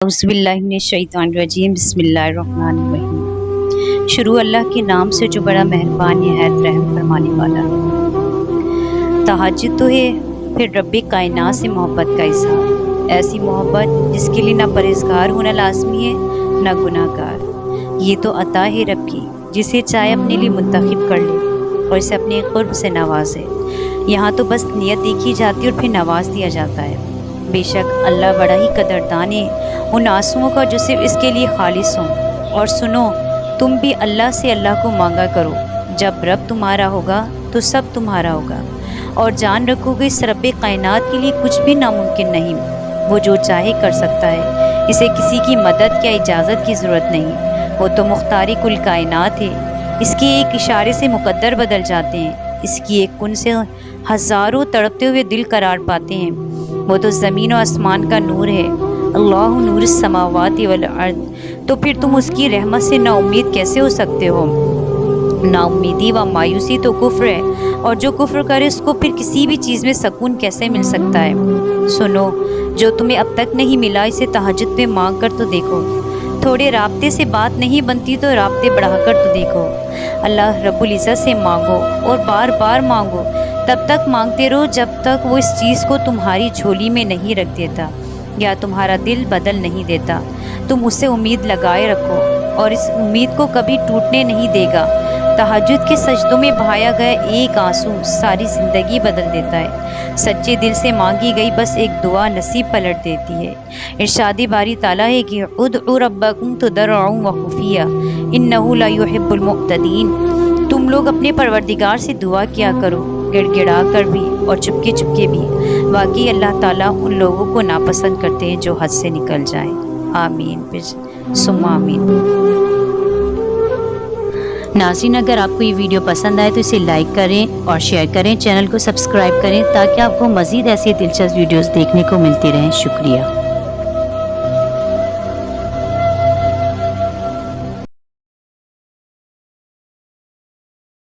औज़ुबिल्लाहिमिनश्शैतानिर्रजीम बिस्मिल्लाहिर्रहमानिर्रहीम। शुरू अल्लाह के नाम से जो बड़ा मेहरबान निहायत रहम फरमाने वाला है। तहज्जुद तो है फिर रब्बे कायनात से मोहब्बत का इज़हार, ऐसी मोहब्बत जिसके लिए ना परहेज़गार होना लाज़मी है ना गुनाहगार। ये तो अता है रब की, जिसे चाहे अपने लिए मुंतखब कर ले और इसे अपने क़ुर्ब से नवाजे। यहाँ तो बस नियत देखी जाती है और फिर नवाज दिया जाता है। बेशक अल्लाह बड़ा ही कदरदान है उन आंसुओं का जो सिर्फ इसके लिए खालिस हों। और सुनो, तुम भी अल्लाह से अल्लाह को मांगा करो। जब रब तुम्हारा होगा तो सब तुम्हारा होगा। और जान रखोगे इस रब्बे कायनात के लिए कुछ भी नामुमकिन नहीं। वो जो चाहे कर सकता है, इसे किसी की मदद या इजाज़त की ज़रूरत नहीं। वो तो मुख्तारी कुल कायनात है। इसके एक इशारे से मुकद्दर बदल जाते हैं। इसकी एक कुन से हज़ारों तड़पते हुए दिल करार पाते हैं। वो तो ज़मीन और आसमान का नूर है। अल्लाहु नूरुस समावाति वल अर्द। तो फिर तुम उसकी रहमत से नाउम्मीद कैसे हो सकते हो? नाउम्मीदी व मायूसी तो कुफ्र है, और जो कुफ्र करे उसको फिर किसी भी चीज़ में सकून कैसे मिल सकता है? सुनो, जो तुम्हें अब तक नहीं मिला इसे तहज्जुद में मांग कर तो देखो। थोड़े राब्ते से बात नहीं बनती तो राब्ते बढ़ाकर तो देखो। अल्लाह रब्बुल इज़्ज़त से मांगो और बार बार मांगो। तब तक मांगते रहो जब तक वो इस चीज़ को तुम्हारी झोली में नहीं रख देता या तुम्हारा दिल बदल नहीं देता। तुम उससे उम्मीद लगाए रखो और इस उम्मीद को कभी टूटने नहीं देगा। तहज्जुद के सजदों में बहाया गया एक आंसू सारी ज़िंदगी बदल देता है। सच्चे दिल से मांगी गई बस एक दुआ नसीब पलट देती है। इरशाद बारी ताला है कि उदउ रब्बकुम तदर्रुअन व खुफिया इन्नहु ला युहिब्बुल मुअ्तदीन। तुम लोग अपने परवरदिगार से दुआ किया करो, गिड़गिड़ा कर भी और चुपके चुपके भी। वाकई अल्लाह ताला उन लोगों को नापसंद करते हैं जो हद से निकल जाएं। आमीन फिर सुम्मा आमीन। नाज़रीन, अगर आपको ये वीडियो पसंद आए तो इसे लाइक करें और शेयर करें, चैनल को सब्सक्राइब करें ताकि आपको मज़ीद ऐसी दिलचस्प वीडियोस देखने को मिलती रहें। शुक्रिया।